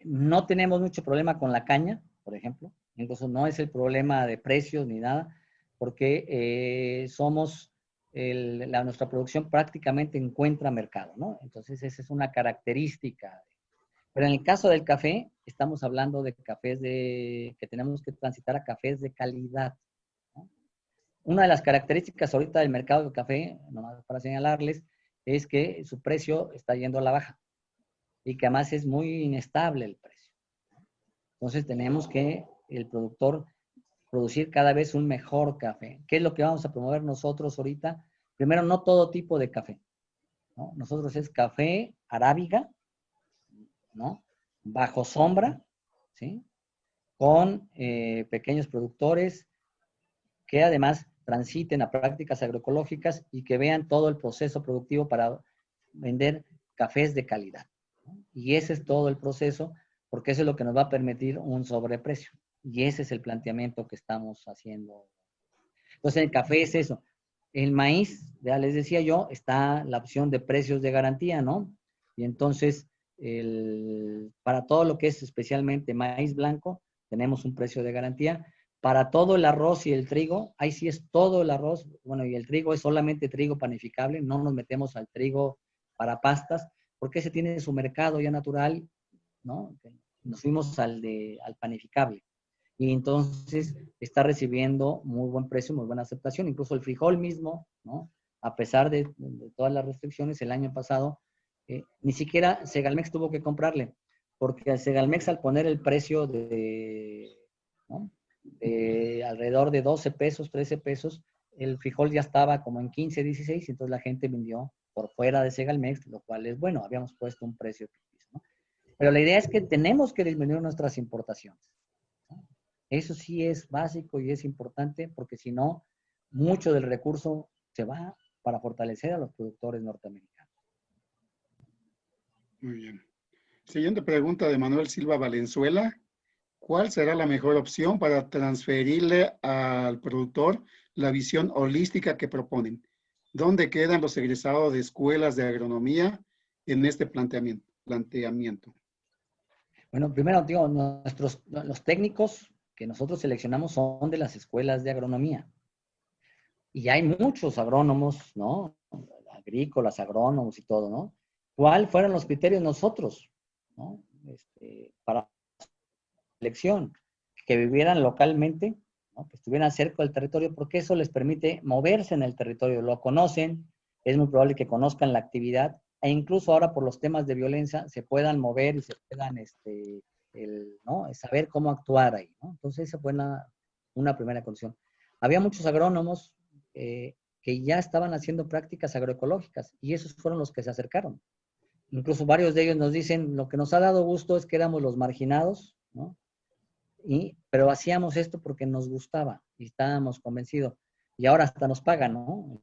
No tenemos mucho problema con la caña, por ejemplo. Incluso no es el problema de precios ni nada, porque nuestra producción prácticamente encuentra mercado, ¿no? Entonces esa es una característica. Pero en el caso del café, estamos hablando de cafés que tenemos que transitar a cafés de calidad, ¿no? Una de las características ahorita del mercado del café, nomás para señalarles, es que su precio está yendo a la baja y que además es muy inestable el precio. Entonces tenemos que el productor producir cada vez un mejor café. ¿Qué es lo que vamos a promover nosotros ahorita? Primero, no todo tipo de café, ¿no? Nosotros es café arábiga, ¿no?, bajo sombra, ¿sí?, con pequeños productores que además transiten a prácticas agroecológicas y que vean todo el proceso productivo para vender cafés de calidad, ¿no? Y ese es todo el proceso, porque eso es lo que nos va a permitir un sobreprecio. Y ese es el planteamiento que estamos haciendo. Entonces, el café es eso. El maíz, ya les decía yo, está la opción de precios de garantía, ¿no? Y entonces, para todo lo que es especialmente maíz blanco, tenemos un precio de garantía. Para todo el arroz y el trigo, ahí sí es todo el arroz, bueno, y el trigo es solamente trigo panificable, no nos metemos al trigo para pastas, porque ese tiene su mercado ya natural, ¿no? Nos fuimos al panificable. Y entonces está recibiendo muy buen precio, muy buena aceptación. Incluso el frijol mismo, ¿no? A pesar de todas las restricciones, el año pasado, ni siquiera Segalmex tuvo que comprarle, porque a Segalmex al poner el precio ¿no? de alrededor de 12 pesos, 13 pesos, el frijol ya estaba como en 15, 16, y entonces la gente vendió por fuera de Segalmex, lo cual es bueno, habíamos puesto un precio, ¿no? Pero la idea es que tenemos que disminuir nuestras importaciones. Eso sí es básico y es importante porque si no, mucho del recurso se va para fortalecer a los productores norteamericanos. Muy bien. Siguiente pregunta de Manuel Silva Valenzuela. ¿Cuál será la mejor opción para transferirle al productor la visión holística que proponen? ¿Dónde quedan los egresados de escuelas de agronomía en este planteamiento? Bueno, primero, digo, los técnicos que nosotros seleccionamos son de las escuelas de agronomía. Y hay muchos agrónomos, ¿no? Agrícolas, agrónomos y todo, ¿no? ¿Cuáles fueron los criterios nosotros, ¿no? Para selección? Que vivieran localmente, ¿no? Que estuvieran cerca del territorio, porque eso les permite moverse en el territorio, lo conocen, es muy probable que conozcan la actividad, e incluso ahora por los temas de violencia se puedan mover y se puedan, ¿no? Saber cómo actuar ahí, ¿no? Entonces esa fue una primera condición. Había muchos agrónomos que ya estaban haciendo prácticas agroecológicas y esos fueron los que se acercaron. Incluso varios de ellos nos dicen, lo que nos ha dado gusto es que éramos los marginados, ¿no? Pero hacíamos esto porque nos gustaba y estábamos convencidos. Y ahora hasta nos pagan, ¿no?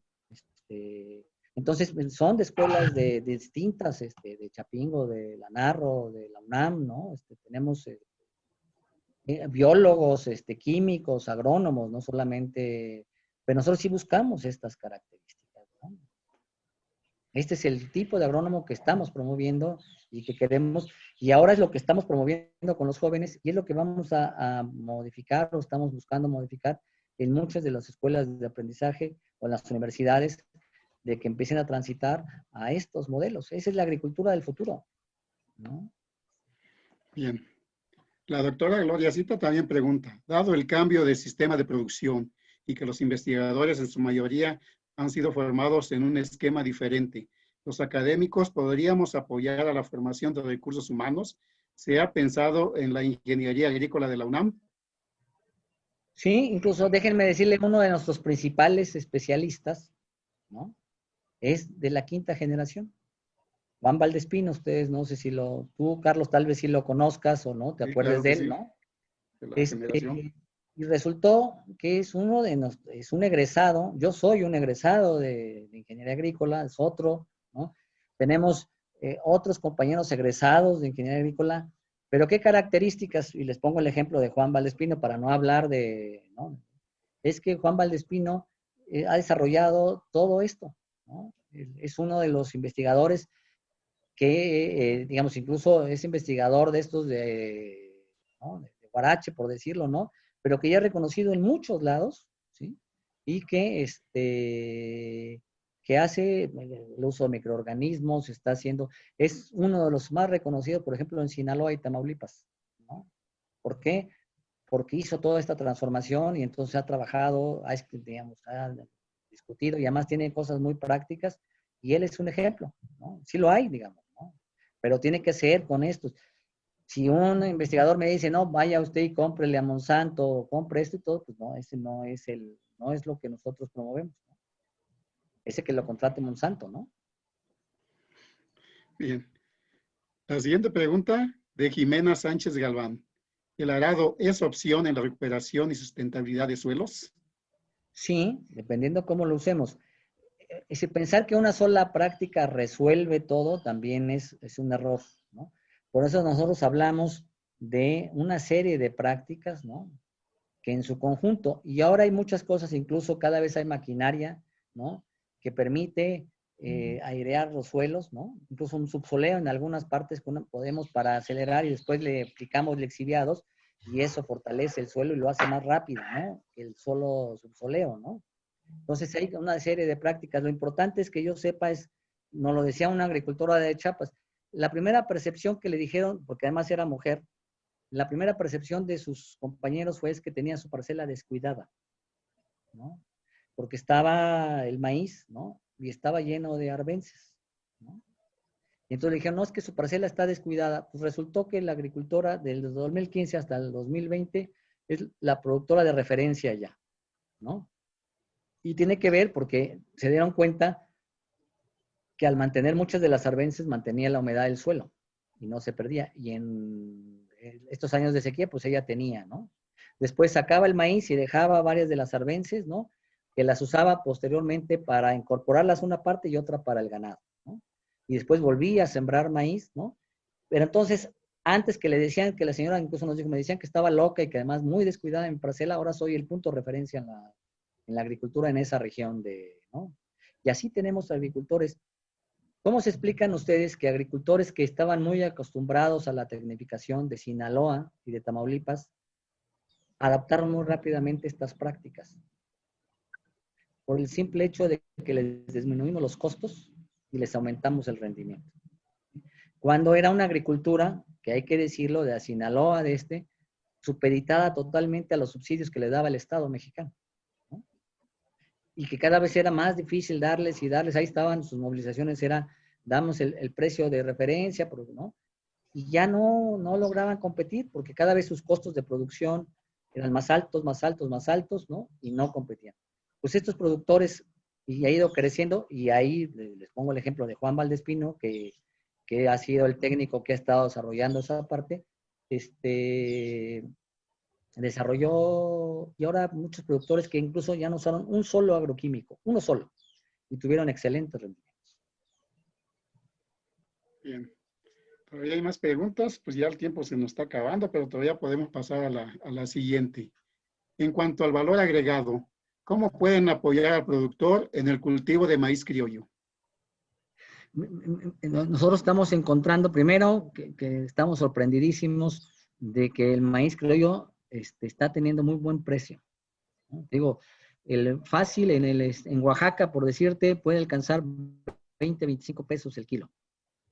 Entonces, son de escuelas de distintas, de Chapingo, de la Narro, de la UNAM, ¿no? Tenemos biólogos, químicos, agrónomos, no solamente, pero nosotros sí buscamos estas características, ¿no? Este es el tipo de agrónomo que estamos promoviendo y que queremos, y ahora es lo que estamos promoviendo con los jóvenes y es lo que vamos a modificar o estamos buscando modificar en muchas de las escuelas de aprendizaje o en las universidades, de que empiecen a transitar a estos modelos. Esa es la agricultura del futuro, ¿no? Bien. La doctora Gloria Cita también pregunta, dado el cambio de sistema de producción y que los investigadores en su mayoría han sido formados en un esquema diferente, ¿los académicos podríamos apoyar a la formación de recursos humanos? ¿Se ha pensado en la ingeniería agrícola de la UNAM? Sí, incluso déjenme decirle, uno de nuestros principales especialistas, ¿no? Es de la quinta generación. Juan Valdespino, ustedes no sé si tú, Carlos, tal vez sí lo conozcas o no, te Sí, acuerdes claro de que él, sí, ¿no? de la generación. Y resultó que es es un egresado, yo soy un egresado de ingeniería agrícola, es otro, ¿no? Tenemos otros compañeros egresados de ingeniería agrícola, pero ¿qué características? Y les pongo el ejemplo de Juan Valdespino para no hablar ¿no? Es que Juan Valdespino ha desarrollado todo esto, ¿no? Es uno de los investigadores que, digamos, incluso es investigador de estos ¿no? de Guarache, por decirlo, ¿no? Pero que ya es reconocido en muchos lados, ¿sí? Y que hace el uso de microorganismos, es uno de los más reconocidos, por ejemplo, en Sinaloa y Tamaulipas, ¿no? ¿Por qué? Porque hizo toda esta transformación y entonces ha trabajado, digamos, ha discutido y además tiene cosas muy prácticas y él es un ejemplo, ¿no? Sí lo hay, digamos, ¿no? Pero tiene que ser con estos. Si un investigador me dice, no, vaya usted y cómprele a Monsanto, compre esto y todo, pues no, ese no es lo que nosotros promovemos, ¿no? Ese que lo contrate Monsanto, ¿no? Bien. La siguiente pregunta de Jimena Sánchez Galván. ¿El arado es opción en la recuperación y sustentabilidad de suelos? Sí, dependiendo cómo lo usemos. Si pensar que una sola práctica resuelve todo también es un error, ¿no? Por eso nosotros hablamos de una serie de prácticas, ¿no? Que en su conjunto, y ahora hay muchas cosas, incluso cada vez hay maquinaria ¿no? Que permite airear los suelos, ¿no? Incluso un subsoleo en algunas partes podemos para acelerar y después le aplicamos lixiviados y eso fortalece el suelo y lo hace más rápido, ¿no? Que el solo subsoleo, ¿no? Entonces hay una serie de prácticas. Lo importante es que yo sepa es, nos lo decía una agricultora de Chiapas, la primera percepción que le dijeron, porque además era mujer, la primera percepción de sus compañeros fue es que tenía su parcela descuidada, ¿no? Porque estaba el maíz, ¿no? Y estaba lleno de arbences, ¿no? Y entonces le dijeron, no, es que su parcela está descuidada. Pues resultó que la agricultora del 2015 hasta el 2020 es la productora de referencia ya, ¿no? Y tiene que ver porque se dieron cuenta que al mantener muchas de las arbences mantenía la humedad del suelo y no se perdía. Y en estos años de sequía, pues ella tenía, ¿no? Después sacaba el maíz y dejaba varias de las arbences, ¿no? Que las usaba posteriormente para incorporarlas una parte y otra para el ganado, ¿no? Y después volvía a sembrar maíz, ¿no? Pero entonces, antes que le decían, que la señora incluso nos dijo, me decían que estaba loca y que además muy descuidada en mi parcela, ahora soy el punto de referencia en la agricultura en esa región ¿no? Y así tenemos agricultores. ¿Cómo se explican ustedes que agricultores que estaban muy acostumbrados a la tecnificación de Sinaloa y de Tamaulipas adaptaron muy rápidamente estas prácticas? Por el simple hecho de que les disminuimos los costos y les aumentamos el rendimiento. Cuando era una agricultura, que hay que decirlo, de Sinaloa, supeditada totalmente a los subsidios que le daba el Estado mexicano, ¿no? Y que cada vez era más difícil darles y darles, ahí estaban sus movilizaciones, damos el precio de referencia, ¿no? Y ya no lograban competir porque cada vez sus costos de producción eran más altos, más altos, más altos, ¿no? Y no competían. Pues estos productores, y ha ido creciendo, y ahí les pongo el ejemplo de Juan Valdespino, que ha sido el técnico que ha estado desarrollando esa parte, desarrolló, y ahora muchos productores que incluso ya no usaron un solo agroquímico, uno solo, y tuvieron excelentes rendimientos. Bien. Todavía hay más preguntas, pues ya el tiempo se nos está acabando, pero todavía podemos pasar a la siguiente. En cuanto al valor agregado, ¿cómo pueden apoyar al productor en el cultivo de maíz criollo? Nosotros estamos encontrando, primero, que estamos sorprendidísimos de que el maíz criollo está teniendo muy buen precio, ¿no? Digo, fácil en Oaxaca, por decirte, puede alcanzar 20, 25 pesos el kilo,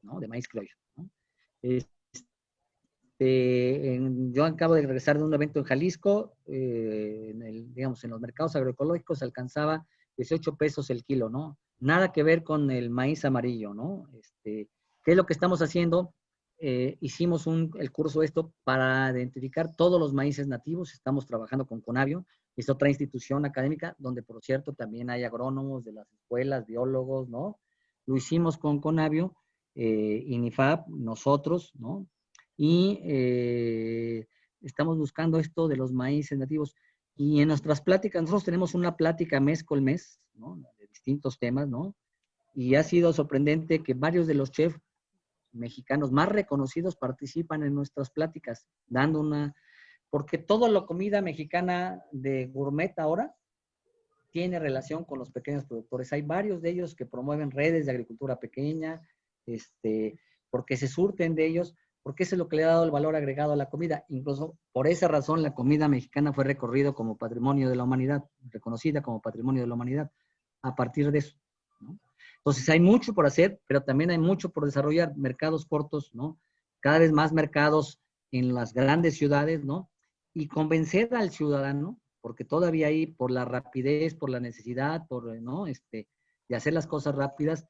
¿no? De maíz criollo, ¿no? Yo acabo de regresar de un evento en Jalisco, digamos, en los mercados agroecológicos alcanzaba 18 pesos el kilo, ¿no? Nada que ver con el maíz amarillo, ¿no? ¿Qué es lo que estamos haciendo? Hicimos el curso para identificar todos los maíces nativos. Estamos trabajando con Conavio, que es otra institución académica, donde por cierto también hay agrónomos de las escuelas, biólogos, ¿no? Lo hicimos con Conavio, INIFAP, nosotros, ¿no? Y estamos buscando esto de los maíces nativos. Y en nuestras pláticas, nosotros tenemos una plática mes con mes, ¿no? De distintos temas, ¿no? Y ha sido sorprendente que varios de los chefs mexicanos más reconocidos participan en nuestras pláticas, porque toda la comida mexicana de gourmet ahora tiene relación con los pequeños productores. Hay varios de ellos que promueven redes de agricultura pequeña, porque se surten de ellos, porque eso es lo que le ha dado el valor agregado a la comida. Incluso por esa razón la comida mexicana fue reconocida como patrimonio de la humanidad, a partir de eso, ¿no? Entonces hay mucho por hacer, pero también hay mucho por desarrollar, mercados cortos, ¿no? Cada vez más mercados en las grandes ciudades, ¿no? Y convencer al ciudadano, porque todavía hay, por la rapidez, por la necesidad, ¿no? De hacer las cosas rápidas,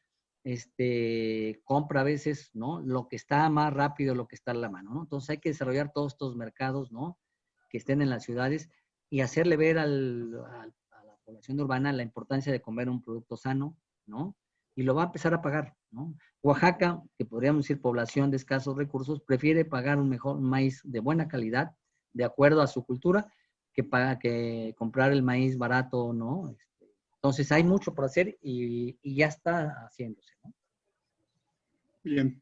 compra a veces, ¿no? Lo que está más rápido, lo que está a la mano, ¿no? Entonces hay que desarrollar todos estos mercados, ¿no? Que estén en las ciudades y hacerle ver a la población urbana la importancia de comer un producto sano, ¿no? Y lo va a empezar a pagar, ¿no? Oaxaca, que podríamos decir población de escasos recursos, prefiere pagar un maíz de buena calidad, de acuerdo a su cultura, que comprar el maíz barato, ¿no? Entonces hay mucho por hacer y ya está haciéndose, ¿no? Bien,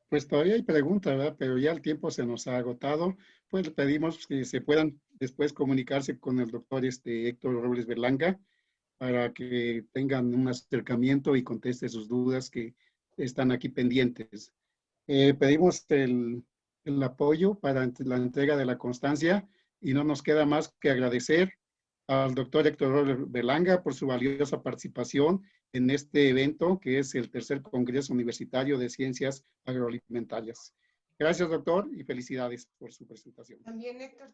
pues todavía hay preguntas, ¿verdad? Pero ya el tiempo se nos ha agotado. Pues le pedimos que se puedan después comunicarse con el doctor Héctor Robles Berlanga para que tengan un acercamiento y conteste sus dudas que están aquí pendientes. Pedimos el apoyo para la entrega de la constancia y no nos queda más que agradecer al doctor Héctor Robles Berlanga por su valiosa participación en este evento que es el tercer Congreso Universitario de Ciencias Agroalimentarias. Gracias, doctor, y felicidades por su presentación. También, Héctor,